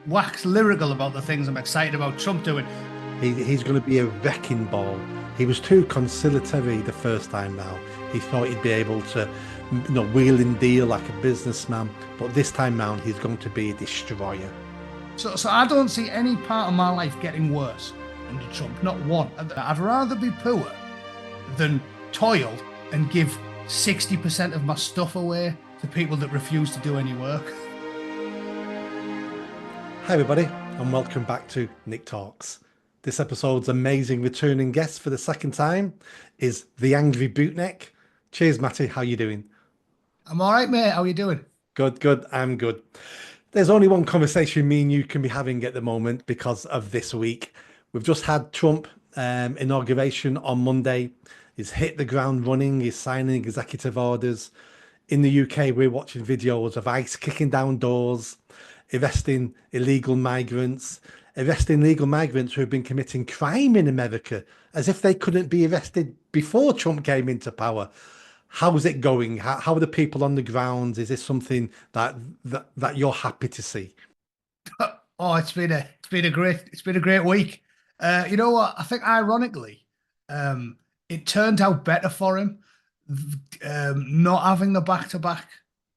wax lyrical about the things I'm excited about Trump doing. He's going to be a wrecking ball. He was too conciliatory the first time round. He thought he'd be able to, wheel and deal like a businessman. But this time round, he's going to be a destroyer. So I don't see any part of my life getting worse under Trump. Not one. I'd rather be poor than toil and give 60% of my stuff away to people that refuse to do any work. Hi, everybody, and welcome back to Nick Talks. This episode's amazing returning guest for the second time is the Angry Bootneck. Cheers, Matty. How you doing? I'm all right, mate. How are you doing? Good, good. I'm good. There's only one conversation me and you can be having at the moment because of this week. We've just had Trump inauguration on Monday. He's hit the ground running. He's signing executive orders. In the UK, we're watching videos of ICE kicking down doors, arresting illegal migrants who have been committing crime in America, as if they couldn't be arrested before Trump came into power. How's it going? How are the people on the ground? Is this something that you're happy to see? Oh, it's been a great week. You know what? I think ironically, it turned out better for him, not having the back-to-back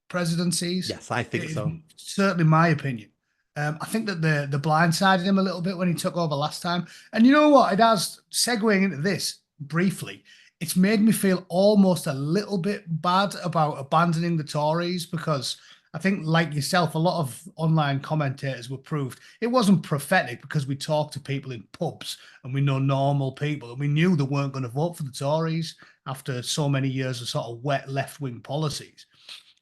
presidencies. Yes, I think so. Certainly my opinion. I think that the blindsided him a little bit when he took over last time. And you know what? It has, segueing into this briefly, it's made me feel almost a little bit bad about abandoning the Tories because I think, like yourself, a lot of online commentators were proved it wasn't prophetic because we talked to people in pubs and we know normal people and we knew they weren't going to vote for the Tories after so many years of sort of wet left-wing policies.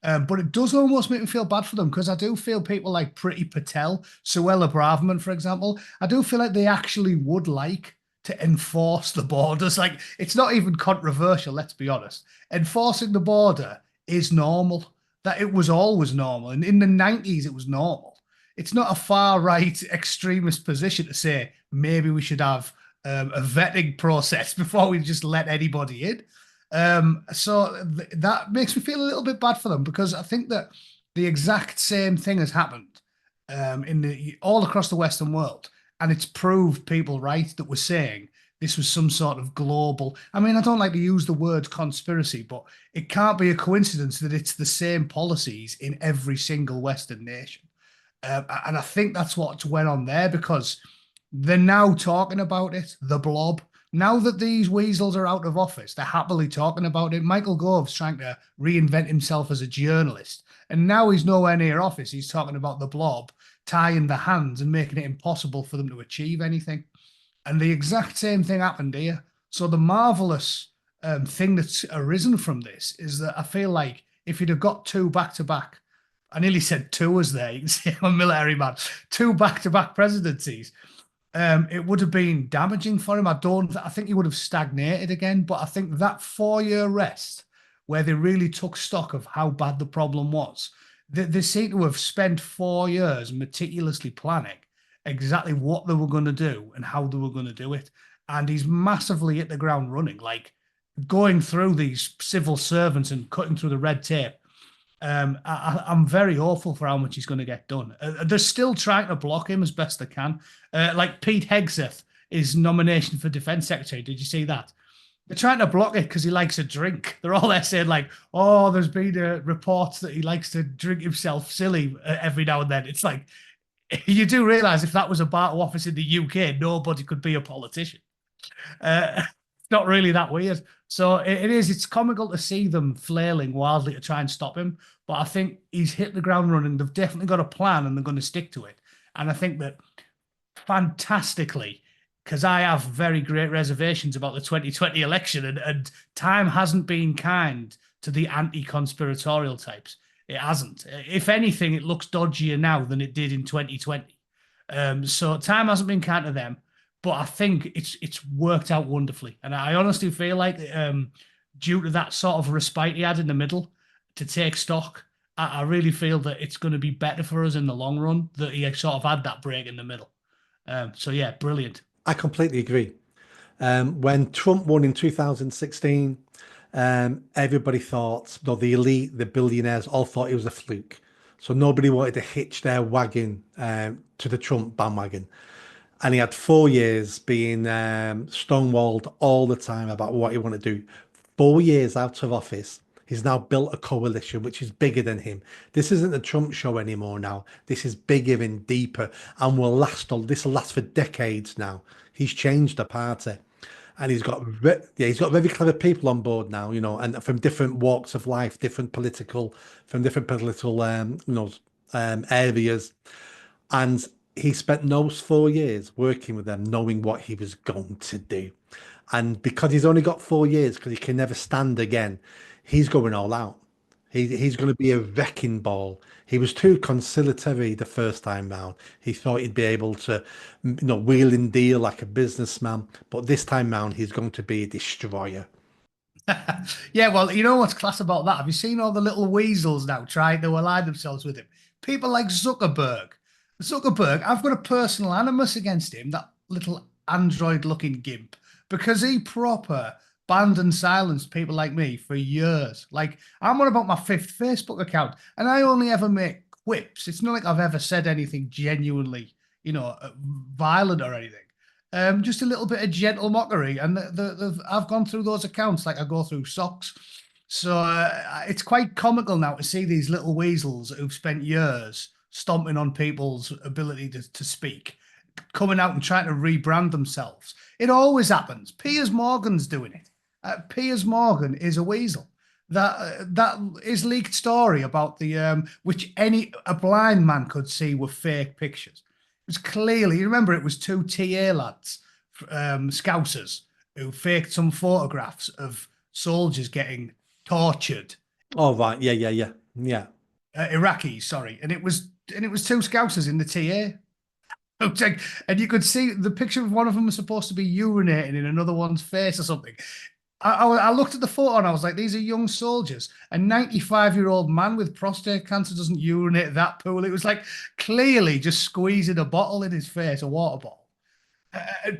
But it does almost make me feel bad for them because I do feel people like Priti Patel, Suella Braverman, for example, I do feel like they actually would like to enforce the borders. Like, it's not even controversial, let's be honest. Enforcing the border is normal. That it was always normal. And in the 90s, it was normal. It's not a far right extremist position to say maybe we should have a vetting process before we just let anybody in. That makes me feel a little bit bad for them because I think that the exact same thing has happened in the all across the Western world, and it's proved people right that were saying this was some sort of global. I mean, I don't like to use the word conspiracy, but it can't be a coincidence that it's the same policies in every single Western nation. And I think that's what went on there because they're now talking about it, the blob. Now that these weasels are out of office, they're happily talking about it. Michael Gove's trying to reinvent himself as a journalist. And now he's nowhere near office. He's talking about the blob tying the hands and making it impossible for them to achieve anything. And the exact same thing happened here. So the marvelous thing that's arisen from this is that I feel like if you'd have got two back to back, I nearly said tours there. You can see I'm a military man. Two back to back presidencies. It would have been damaging for him. I think he would have stagnated again. But I think that 4 year rest, where they really took stock of how bad the problem was, they seem to have spent 4 years meticulously planning exactly what they were going to do and how they were going to do it. And he's massively hit the ground running, like going through these civil servants and cutting through the red tape. I'm very hopeful for how much he's going to get done. They're still trying to block him as best they can. Like Pete Hegseth, his nomination for defense secretary. Did you see that? They're trying to block it because he likes a drink. They're all there saying like, "Oh, there's been reports that he likes to drink himself silly every now and then." It's like you do realize if that was a bar office in the UK, nobody could be a politician. It's not really that weird. So it is. It's comical to see them flailing wildly to try and stop him. But I think he's hit the ground running. They've definitely got a plan and they're going to stick to it. And I think that fantastically, because I have very great reservations about the 2020 election, and time hasn't been kind to the anti-conspiratorial types. It hasn't. If anything, it looks dodgier now than it did in 2020. So time hasn't been kind to them, but I think it's worked out wonderfully. And I honestly feel like due to that sort of respite he had in the middle to take stock, I really feel that it's going to be better for us in the long run that he sort of had that break in the middle. So yeah, brilliant. I completely agree. When Trump won in 2016, everybody thought, the elite, the billionaires, all thought it was a fluke. So nobody wanted to hitch their wagon to the Trump bandwagon. And he had 4 years being stonewalled all the time about what he wanted to do. 4 years out of office, he's now built a coalition which is bigger than him. This isn't the Trump show anymore now. This is bigger and deeper and will last. This will last for decades now. He's changed the party. And he's got very clever people on board now, and from different walks of life, from different political, areas. And he spent those 4 years working with them, knowing what he was going to do. And because he's only got 4 years, because he can never stand again, he's going all out. He's going to be a wrecking ball. He was too conciliatory the first time round. He thought he'd be able to, wheel and deal like a businessman. But this time round, he's going to be a destroyer. Yeah, well, you know what's class about that? Have you seen all the little weasels now trying to align themselves with him? People like Zuckerberg. Zuckerberg, I've got a personal animus against him, that little android-looking gimp, because he proper banned and silenced people like me for years. Like, I'm on about my fifth Facebook account, and I only ever make quips. It's not like I've ever said anything genuinely, violent or anything. Just a little bit of gentle mockery, and I've gone through those accounts like I go through socks. So it's quite comical now to see these little weasels who've spent years stomping on people's ability to speak, coming out and trying to rebrand themselves. It always happens. Piers Morgan's doing it. Piers Morgan is a weasel. That his leaked story about the which a blind man could see were fake pictures. It was clearly, you remember, it was two TA lads, Scousers, who faked some photographs of soldiers getting tortured. Oh right, yeah. Iraqis, sorry, and it was two Scousers in the TA. And you could see the picture of one of them was supposed to be urinating in another one's face or something. I looked at the photo and I was like, these are young soldiers. A 95-year-old man with prostate cancer doesn't urinate that pool. It was like clearly just squeezing a bottle in his face, a water bottle.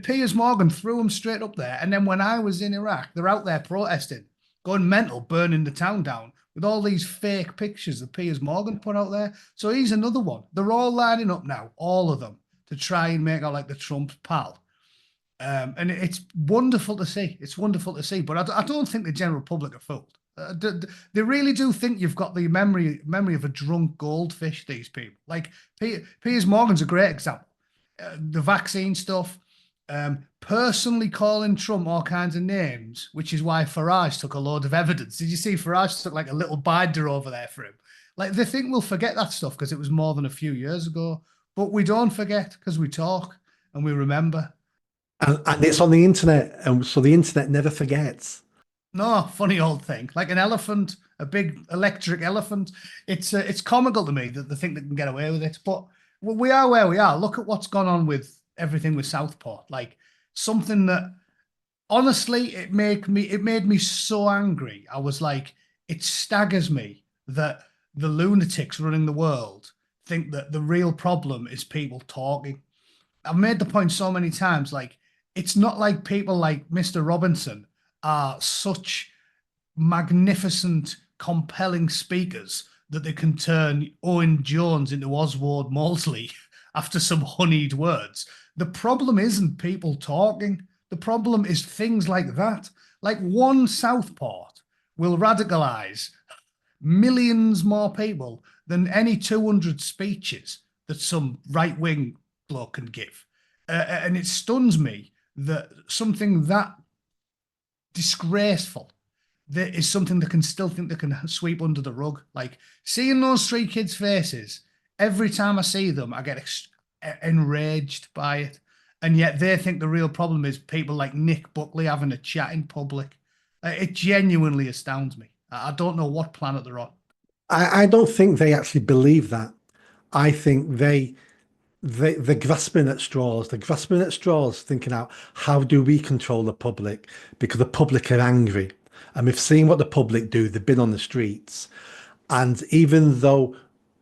Piers Morgan threw him straight up there. And then when I was in Iraq, they're out there protesting, going mental, burning the town down with all these fake pictures that Piers Morgan put out there. So he's another one. They're all lining up now, all of them, to try and make out like the Trump pal. And it's wonderful to see. It's wonderful to see. But I don't think the general public are fooled. They really do think you've got the memory of a drunk goldfish, these people. Like Piers Morgan's a great example. The vaccine stuff, personally calling Trump all kinds of names, which is why Farage took a load of evidence. Did you see Farage took like a little binder over there for him? Like they think we'll forget that stuff because it was more than a few years ago. But we don't forget because we talk and we remember. And it's on the internet, and so the internet never forgets. No, funny old thing. Like an elephant, a big electric elephant. It's comical to me that they think they can get away with it. But we are where we are. Look at what's gone on with everything with Southport. Like something that honestly it made me so angry. I was like, it staggers me that the lunatics running the world think that the real problem is people talking. I've made the point so many times, like, it's not like people like Mr. Robinson are such magnificent, compelling speakers that they can turn Owen Jones into Oswald Mosley after some honeyed words. The problem isn't people talking. The problem is things like that. Like one Southport will radicalize millions more people than any 200 speeches that some right-wing bloke can give. And it stuns me that something that disgraceful that is something that can still think they can sweep under the rug. Like seeing those three kids' faces, every time I see them, I get enraged by it. And yet they think the real problem is people like Nick Buckley having a chat in public. It genuinely astounds me. I don't know what planet they're on. I don't think they actually believe that. I think they're grasping at straws. They're grasping at straws, thinking out how do we control the public, because the public are angry, and we've seen what the public do. They've been on the streets, and even though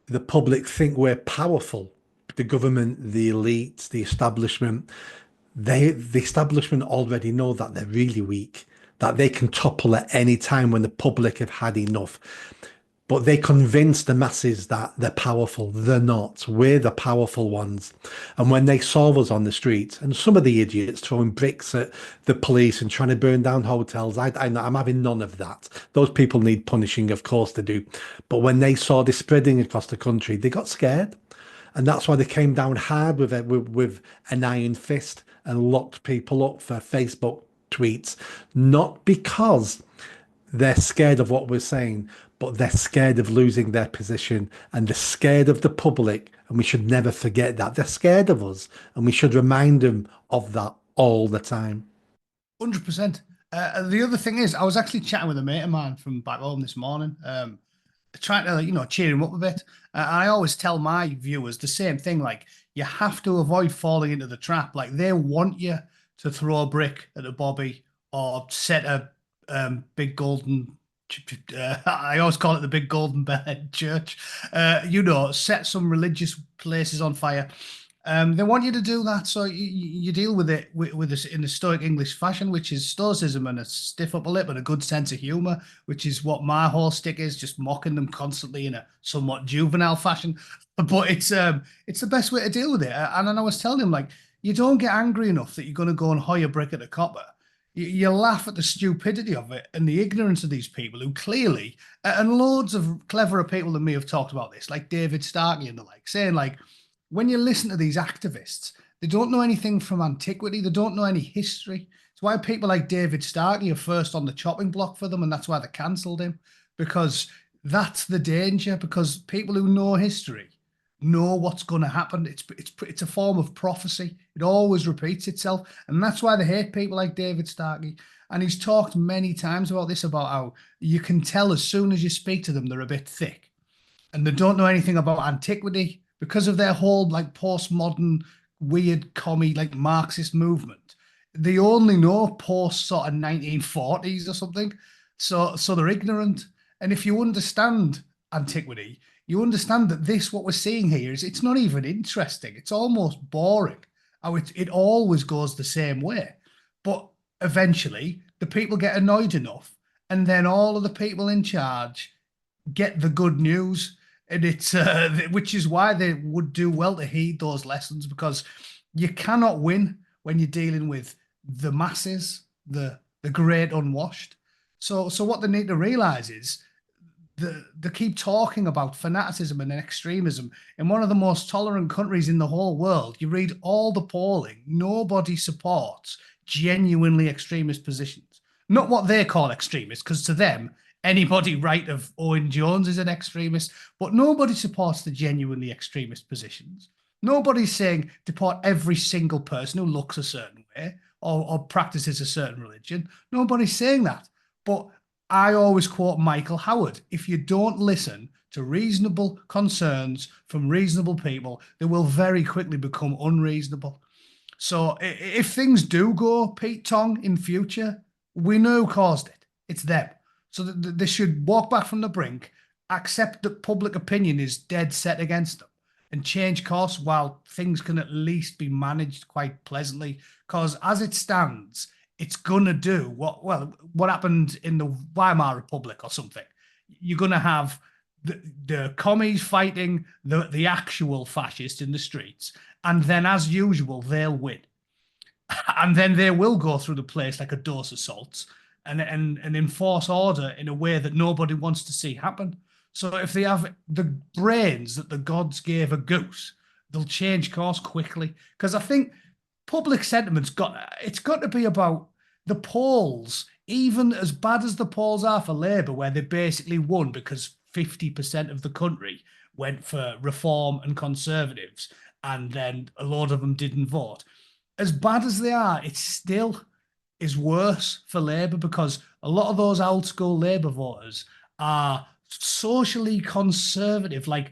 the public think we're powerful, the government, the elite, the establishment, the establishment already know that they're really weak, that they can topple at any time when the public have had enough. but they convince the masses that they're powerful. They're not. We're the powerful ones. And when they saw us on the street, and some of the idiots throwing bricks at the police and trying to burn down hotels, I'm having none of that. Those people need punishing, of course they do. But when they saw this spreading across the country, they got scared. And that's why they came down hard with an iron fist and locked people up for Facebook tweets, not because they're scared of what we're saying, but they're scared of losing their position and they're scared of the public. And we should never forget that. They're scared of us and we should remind them of that all the time. 100%. The other thing is, I was actually chatting with a mate of mine from back home this morning, trying to, cheer him up a bit. I always tell my viewers the same thing, like, you have to avoid falling into the trap. Like, they want you to throw a brick at a bobby or set a big golden I always call it the big golden bed church. Set some religious places on fire. They want you to do that, so you deal with it with this in a stoic English fashion, which is stoicism and a stiff upper lip and a good sense of humor, which is what my whole stick is, just mocking them constantly in a somewhat juvenile fashion. But it's the best way to deal with it. And then I was telling him, like, you don't get angry enough that you're going to go and hoy a brick at a copper. You laugh at the stupidity of it and the ignorance of these people who clearly, and loads of cleverer people than me have talked about this, like David Starkey and the like, saying, like, when you listen to these activists, they don't know anything from antiquity. They don't know any history. It's why people like David Starkey are first on the chopping block for them, and that's why they cancelled him, because that's the danger, because people who know history know what's going to happen. It's a form of prophecy. It always repeats itself, and that's why they hate people like David Starkey. And he's talked many times about this, about how you can tell as soon as you speak to them they're a bit thick, and they don't know anything about antiquity because of their whole like postmodern weird commie like Marxist movement. They only know post sort of 1940s or something, so they're ignorant. And if you understand antiquity, you understand that what we're seeing here is, it's not even interesting. It's almost boring. How it always goes the same way. But eventually, the people get annoyed enough, and then all of the people in charge get the good news, and it's which is why they would do well to heed those lessons, because you cannot win when you're dealing with the masses, the great unwashed. So what they need to realize is, they keep talking about fanaticism and extremism in one of the most tolerant countries in the whole world. You read all the polling, nobody supports genuinely extremist positions. Not what they call extremists, because to them, anybody right of Owen Jones is an extremist, but nobody supports the genuinely extremist positions. Nobody's saying deport every single person who looks a certain way or practices a certain religion. Nobody's saying that. But I always quote Michael Howard: if you don't listen to reasonable concerns from reasonable people, they will very quickly become unreasonable. So if things do go Pete Tong in future, we know who caused it. It's them. So they should walk back from the brink, accept that public opinion is dead set against them, and change course while things can at least be managed quite pleasantly. Because as it stands, it's going to do what happened in the Weimar Republic or something. You're going to have the commies fighting the actual fascists in the streets. And then, as usual, they'll win. And then they will go through the place like a dose of salts and enforce order in a way that nobody wants to see happen. So if they have the brains that the gods gave a goose, they'll change course quickly. Because I think public sentiment's got to be about the polls. Even as bad as the polls are for Labour, where they basically won because 50% of the country went for Reform and Conservatives, and then a lot of them didn't vote. As bad as they are, it still is worse for Labour, because a lot of those old school Labour voters are socially conservative. Like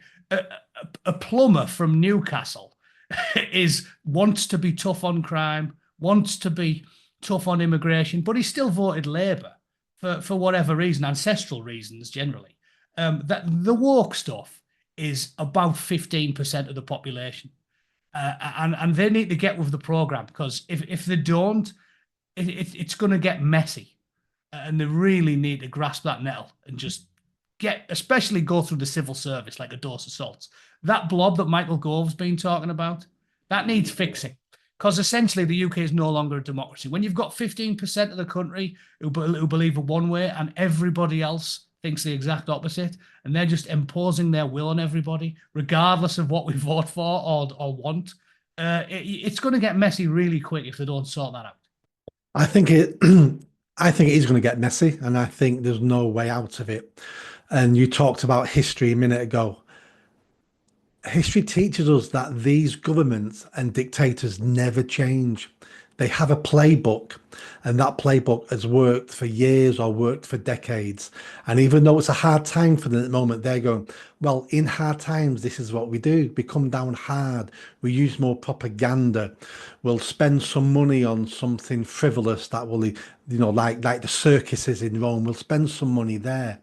a plumber from Newcastle wants to be tough on crime, wants to be tough on immigration, but he still voted Labour for whatever reason, ancestral reasons generally. That the woke stuff is about 15% of the population. And they need to get with the program, because if they don't, it's going to get messy, and they really need to grasp that nettle and just especially go through the civil service like a dose of salts. That blob that Michael Gove's been talking about, that needs fixing. Because essentially the UK is no longer a democracy. When you've got 15% of the country who believe in one way and everybody else thinks the exact opposite, and they're just imposing their will on everybody, regardless of what we vote for or want, it's going to get messy really quick if they don't sort that out. I think it. I think it is going to get messy, and I think there's no way out of it. And you talked about history a minute ago. History teaches us that these governments and dictators never change. They have a playbook, and that playbook has worked for years or worked for decades. And even though it's a hard time for them at the moment, they're going, well, in hard times, this is what we do. We come down hard. We use more propaganda. We'll spend some money on something frivolous that will, like the circuses in Rome. We'll spend some money there.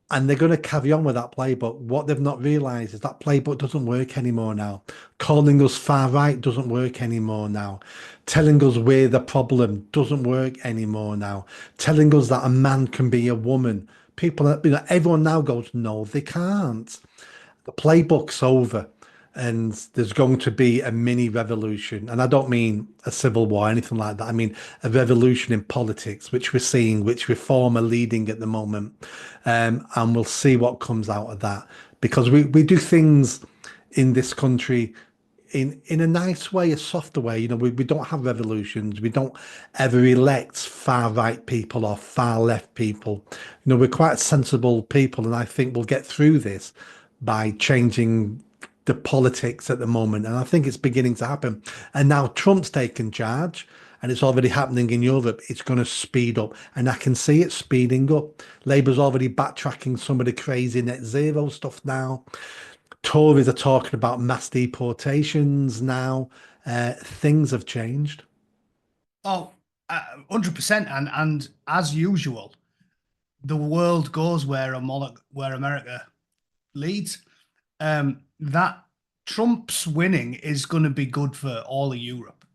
And they're going to carry on with that playbook. What they've not realised is that playbook doesn't work anymore now. Calling us far right doesn't work anymore now. Telling us we're the problem doesn't work anymore now. Telling us that a man can be a woman. Everyone now goes, no, they can't. The playbook's over. And there's going to be a mini revolution. And I don't mean a civil war, anything like that. I mean a revolution in politics, which we're seeing, which Reform are leading at the moment. And we'll see what comes out of that. Because we do things in this country in a nice way, a softer way. We don't have revolutions. We don't ever elect far right people or far left people. We're quite sensible people. And I think we'll get through this by changing the politics at the moment, and I think it's beginning to happen. And now Trump's taken charge, and it's already happening in Europe. It's going to speed up, and I can see it speeding up. Labour's already backtracking some of the crazy net zero stuff now. Tories are talking about mass deportations now. Things have changed. Oh, 100%. And as usual, the world goes where America leads. That Trump's winning is going to be good for all of Europe,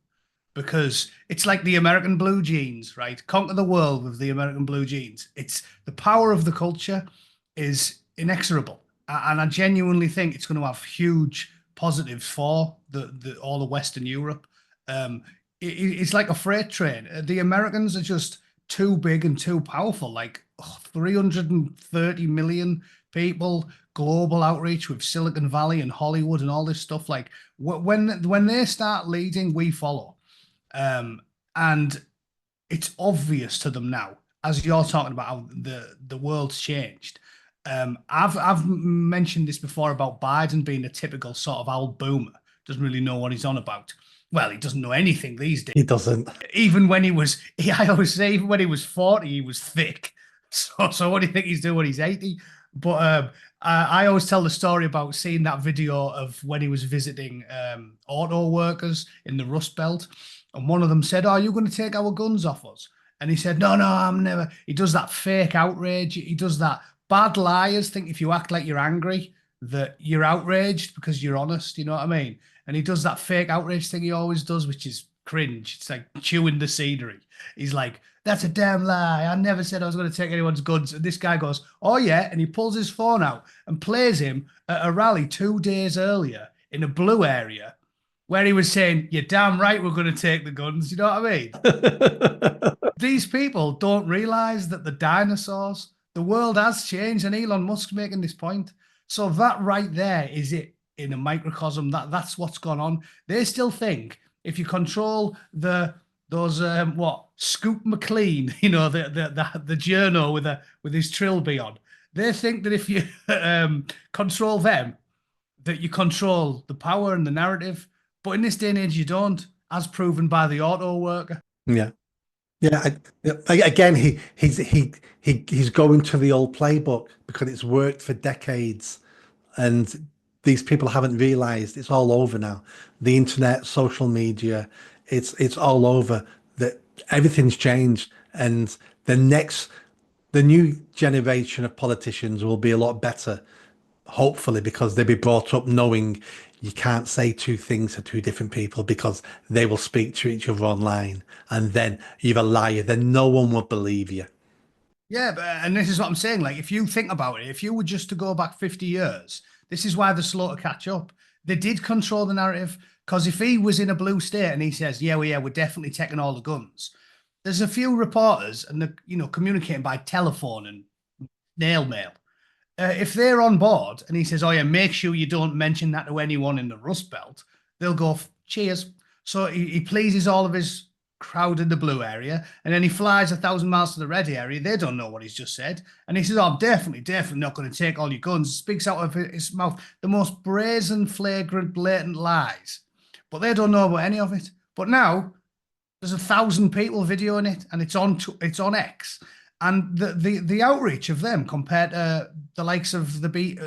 because it's like the American blue jeans, right? Conquer the world with the American blue jeans. It's the power of the culture is inexorable. And I genuinely think it's going to have huge positives for all of Western Europe. It's like a freight train. The Americans are just too big and too powerful, like 330 million people, global outreach with Silicon Valley and Hollywood and all this stuff. Like when they start leading, we follow. And it's obvious to them now, as you're talking about how the world's changed. I've mentioned this before about Biden being a typical sort of old boomer, doesn't really know what he's on about. Well, he doesn't know anything these days. He doesn't. Even when I always say, even when he was 40, he was thick. So what do you think he's doing when he's 80? But I always tell the story about seeing that video of when he was visiting auto workers in the Rust Belt. And one of them said, "Are you going to take our guns off us?" And he said, "No, I'm never." He does that fake outrage. He does that. Bad liars think if you act like you're angry, that you're outraged because you're honest. You know what I mean? And he does that fake outrage thing he always does, which is cringe. It's like chewing the scenery. He's like, "That's a damn lie. I never said I was going to take anyone's guns." And this guy goes, "Oh yeah." And he pulls his phone out and plays him at a rally 2 days earlier in a blue area where he was saying, "You're damn right we're going to take the guns." You know what I mean? These people don't realize that the world has changed, and Elon Musk's making this point. So that right there is it in a microcosm. That's what's gone on. They still think if you control those Scoop McLean, the journo with his trilby on, they think that if you control them, that you control the power and the narrative. But in this day and age, you don't, as proven by the auto worker. Yeah. Again, he's going to the old playbook because it's worked for decades, and these people haven't realized it's all over now. The internet, social media, it's all over. That everything's changed, and the new generation of politicians will be a lot better, hopefully, because they'll be brought up knowing you can't say two things to two different people because they will speak to each other online, and then you're a liar. Then no one will believe you. Yeah, and this is what I'm saying. Like, if you think about it, if you were just to go back 50 years, this is why they're slow to catch up. They did control the narrative because if he was in a blue state and he says, "Yeah, we're definitely taking all the guns," there's a few reporters and they're, communicating by telephone and snail mail. If they're on board and he says, "Oh yeah, make sure you don't mention that to anyone in the Rust Belt," they'll go, "Cheers." So he pleases all of his crowd in the blue area, and then he flies 1,000 miles to the red area. They don't know what he's just said, and he says, "Oh, I'm definitely not going to take all your guns." Speaks out of his mouth the most brazen, flagrant, blatant lies, but they don't know about any of it. But now there's 1,000 people videoing it, and it's on X, and the outreach of them compared to the likes of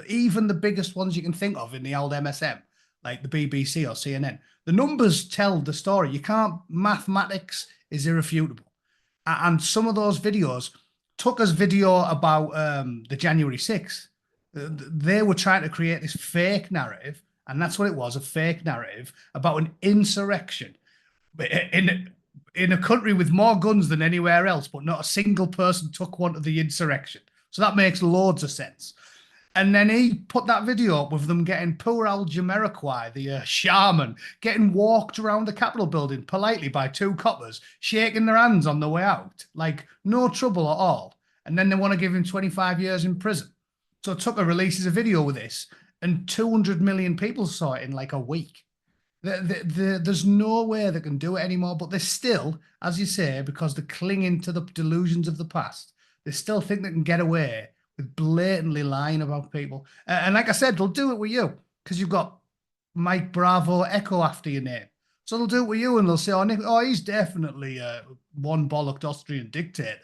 even the biggest ones you can think of in the old MSM, like the BBC or CNN, the numbers tell the story. You can't. Mathematics is irrefutable, and some of those videos. Tucker's video about the January 6th, they were trying to create this fake narrative, and that's what it was, a fake narrative about an insurrection in a country with more guns than anywhere else, but not a single person took one to the insurrection. So that makes loads of sense. And then he put that video up with them getting poor old Jamiroquai, the shaman, getting walked around the Capitol building politely by two coppers, shaking their hands on the way out. Like, no trouble at all. And then they want to give him 25 years in prison. So Tucker releases a video with this, and 200 million people saw it in like a week. There's no way they can do it anymore, but they still, as you say, because they're clinging to the delusions of the past, they still think they can get away with blatantly lying about people. And like I said, they'll do it with you because you've got Mike Bravo Echo after your name. So they'll do it with you and they'll say, he's definitely one bollocked Austrian dictator.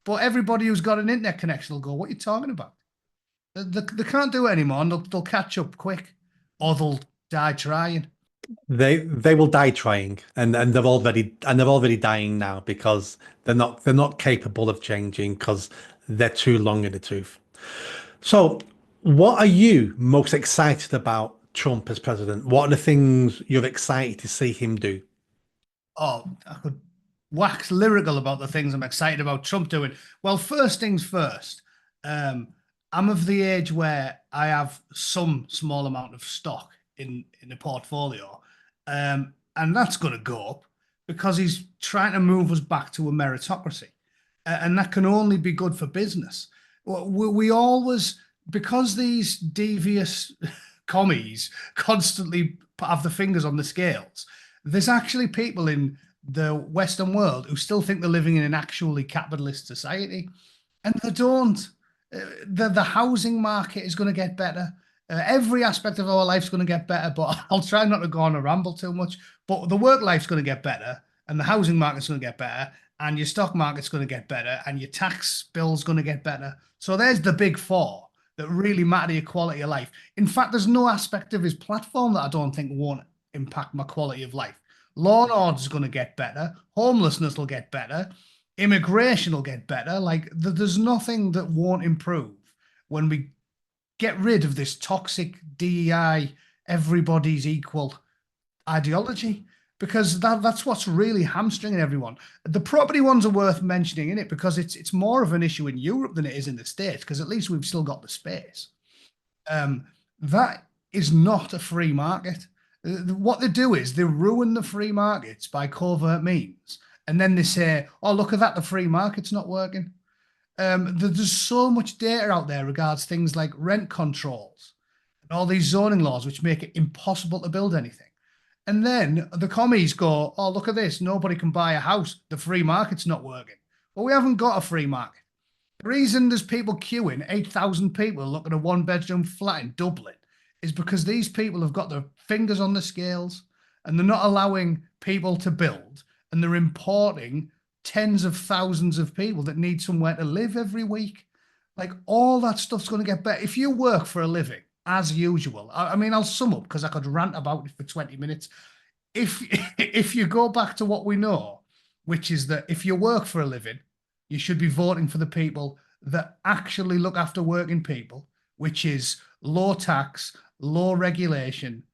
But everybody who's got an internet connection will go, "What are you talking about?" They can't do it anymore, and they'll catch up quick, or they'll die trying. They will die trying, and they're already dying now because they're not capable of changing because they're too long in the tooth. So, what are you most excited about Trump as president? What are the things you're excited to see him do? Oh, I could wax lyrical about the things I'm excited about Trump doing. Well, first things first. I'm of the age where I have some small amount of stock in the portfolio, and that's going to go up because he's trying to move us back to a meritocracy, and that can only be good for business. We always, because these devious commies constantly have the fingers on the scales. There's actually people in the Western world who still think they're living in an actually capitalist society, and they don't. The housing market is going to get better. Every aspect of our life's going to get better, but I'll try not to go on a ramble too much. But the work life's going to get better, and the housing market's going to get better, and your stock market's going to get better, and your tax bill's going to get better. So there's the big four that really matter to your quality of life. In fact, there's no aspect of his platform that I don't think won't impact my quality of life. Law and order is going to get better. Homelessness will get better. Immigration will get better. Like, there's nothing that won't improve when we get rid of this toxic DEI, everybody's equal ideology, because that's what's really hamstringing everyone. The property ones are worth mentioning in it because it's more of an issue in Europe than it is in the States, because at least we've still got the space. That is not a free market. What they do is they ruin the free markets by covert means. And then they say, "Oh, look at that, the free market's not working." There's so much data out there regards things like rent controls and all these zoning laws, which make it impossible to build anything. And then the commies go, "Oh, look at this, nobody can buy a house. The free market's not working." Well, we haven't got a free market. The reason there's people queuing, 8,000 people looking at a one-bedroom flat in Dublin, is because these people have got their fingers on the scales and they're not allowing people to build, and they're importing tens of thousands of people that need somewhere to live every week. Like, all that stuff's going to get better. If you work for a living, as usual, I mean, I'll sum up because I could rant about it for 20 minutes. If you go back to what we know, which is that if you work for a living, you should be voting for the people that actually look after working people, which is low tax, low regulation,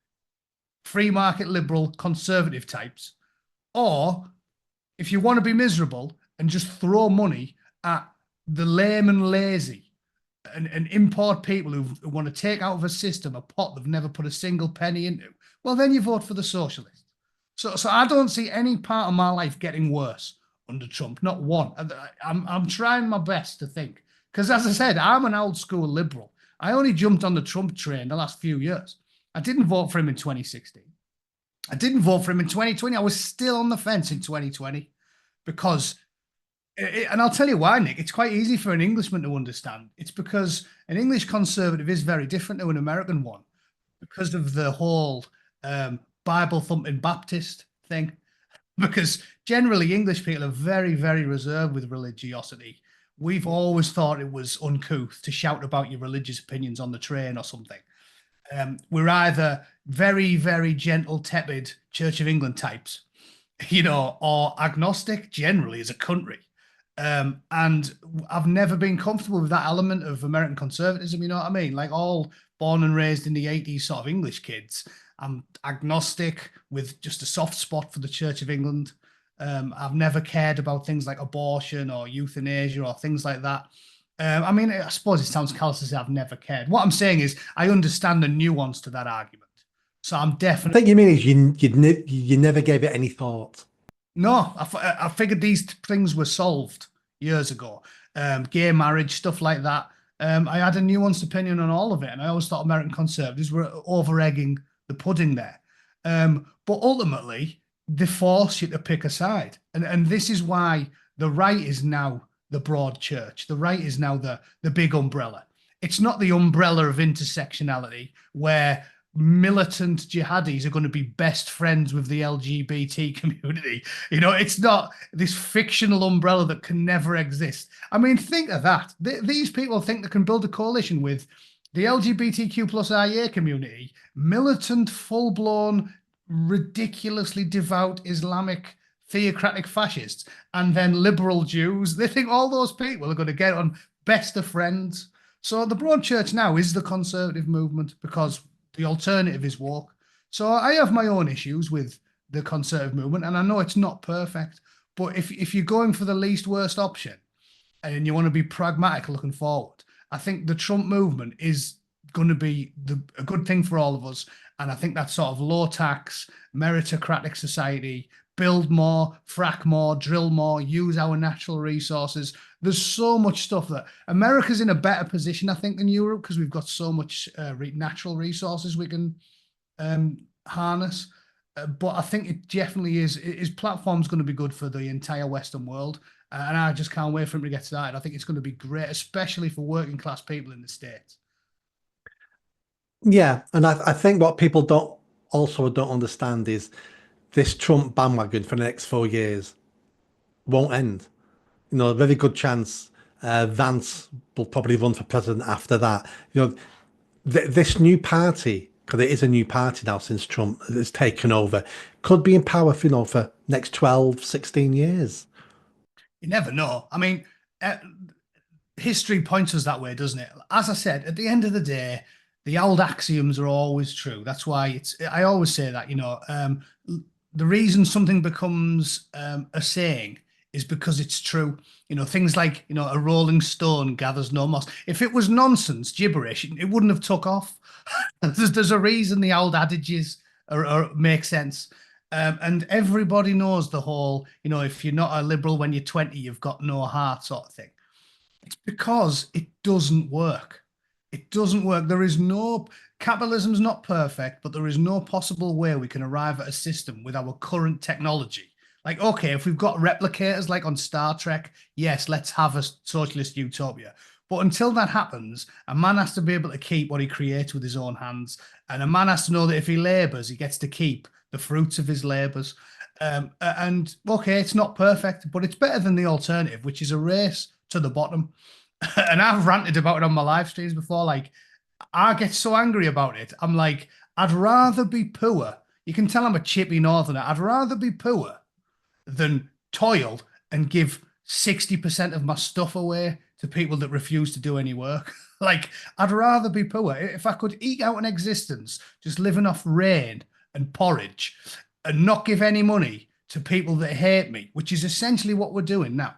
free market liberal conservative types. Or if you want to be miserable and just throw money at the lame and lazy and import people who want to take out of a system a pot they've never put a single penny into, well, then you vote for the socialists. So I don't see any part of my life getting worse under Trump, not one. I'm trying my best to think, because as I said, I'm an old school liberal. I only jumped on the Trump train the last few years. I didn't vote for him in 2016. I didn't vote for him in 2020. I was still on the fence in 2020 because, and I'll tell you why, Nick. It's quite easy for an Englishman to understand. It's because an English conservative is very different to an American one because of the whole Bible thumping Baptist thing. Because generally, English people are very, very reserved with religiosity. We've always thought it was uncouth to shout about your religious opinions on the train or something. We're either very, very gentle, tepid Church of England types, or agnostic generally as a country. And I've never been comfortable with that element of American conservatism, you know what I mean? Like all born and raised in the 80s sort of English kids, I'm agnostic with just a soft spot for the Church of England. I've never cared about things like abortion or euthanasia or things like that. I mean, I suppose it sounds callous to say I've never cared. What I'm saying is I understand the nuance to that argument. So I'm I definitely... think you mean is you never gave it any thought. No, I figured these things were solved years ago. Gay marriage, stuff like that. I had a nuanced opinion on all of it, and I always thought American conservatives were over-egging the pudding there. But ultimately, they force you to pick a side. And this is why the right is now the broad church. The right is now the big umbrella. It's not the umbrella of intersectionality where militant jihadis are going to be best friends with the LGBT community. It's not this fictional umbrella that can never exist. I mean, think of that. These people think they can build a coalition with the LGBTQ plus IA community, militant, full-blown, ridiculously devout Islamic theocratic fascists, and then liberal Jews. They think all those people are going to get on best of friends. So the broad church now is the conservative movement because the alternative is woke. So I have my own issues with the conservative movement, and I know it's not perfect, but if you're going for the least worst option and you want to be pragmatic looking forward, I think the Trump movement is going to be a good thing for all of us. And I think that sort of low tax, meritocratic society, build more, frack more, drill more, use our natural resources. There's so much stuff that America's in a better position, I think, than Europe because we've got so much natural resources we can harness. But I think it definitely is. His platform's going to be good for the entire Western world. And I just can't wait for him to get started. I think it's going to be great, especially for working class people in the States. Yeah, and I think what people don't understand is this Trump bandwagon for the next 4 years won't end. A very good chance Vance will probably run for president after that. This new party, because it is a new party now since Trump has taken over, could be in power for next 12, 16 years. You never know. I mean, history points us that way, doesn't it? As I said, at the end of the day, the old axioms are always true. That's why I always say that, the reason something becomes a saying is because it's true. Things like, a rolling stone gathers no moss. If it was nonsense, gibberish, it wouldn't have took off. There's a reason the old adages make sense. And everybody knows the whole, if you're not a liberal when you're 20, you've got no heart sort of thing. It's because it doesn't work. It doesn't work. Capitalism's not perfect, but there is no possible way we can arrive at a system with our current technology. Like, okay, if we've got replicators like on Star Trek, yes, let's have a socialist utopia. But until that happens, a man has to be able to keep what he creates with his own hands. And a man has to know that if he labours, he gets to keep the fruits of his labours. And okay, it's not perfect, but it's better than the alternative, which is a race to the bottom. And I've ranted about it on my live streams before. Like, I get so angry about it. I'm like, I'd rather be poor. You can tell I'm a chippy northerner. I'd rather be poor than toil and give 60% of my stuff away to people that refuse to do any work. Like, I'd rather be poor. If I could eke out an existence just living off rain and porridge and not give any money to people that hate me, which is essentially what we're doing now.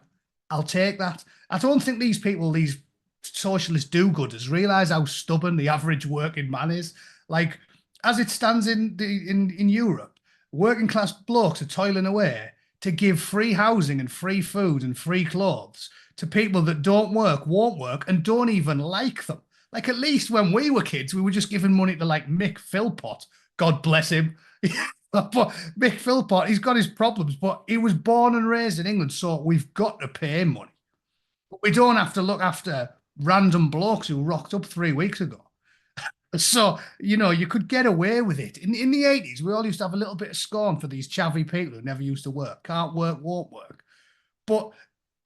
I'll take that. I don't think these people, these socialist do-gooders, realise how stubborn the average working man is. Like, as it stands in Europe, working class blokes are toiling away to give free housing and free food and free clothes to people that don't work, won't work, and don't even like them. Like, at least when we were kids, we were just giving money to like Mick Philpott, God bless him. But Mick Philpott, he's got his problems, but he was born and raised in England, so we've got to pay him money. But we don't have to look after random blokes who rocked up 3 weeks ago. So, you could get away with it. In the 80s, we all used to have a little bit of scorn for these chavvy people who never used to work, can't work, won't work. But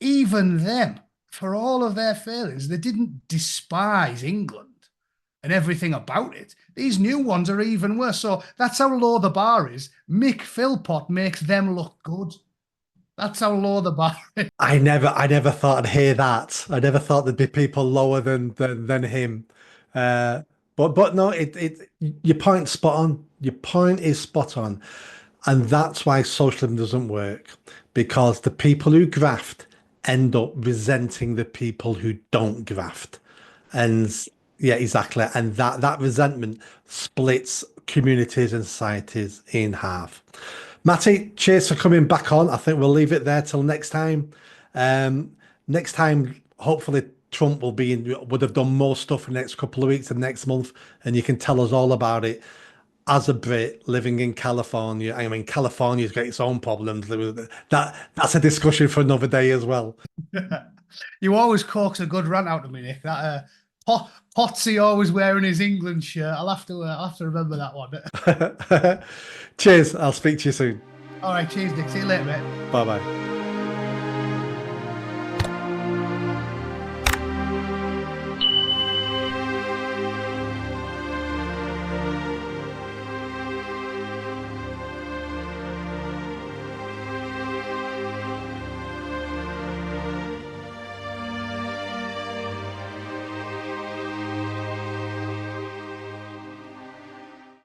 even them, for all of their failings, they didn't despise England and everything about it. These new ones are even worse. So that's how low the bar is. Mick Philpott makes them look good. That's how low the bar is. I never thought I'd hear that. I never thought there'd be people lower than him. But no, your point's spot on. Your point is spot on, and that's why socialism doesn't work, because the people who graft end up resenting the people who don't graft, and yeah, exactly, and that resentment splits communities and societies in half. Matty, cheers for coming back on. I think we'll leave it there till next time. Next time, hopefully, Trump would have done more stuff in the next couple of weeks and next month, and you can tell us all about it. As a Brit living in California, I mean, California's got its own problems. That's a discussion for another day as well. You always coax a good rant out of me, Nick. That Potsy always wearing his England shirt. I'll have to remember that one. Cheers. I'll speak to you soon. All right, cheers, Nick. See you later, mate. Bye bye.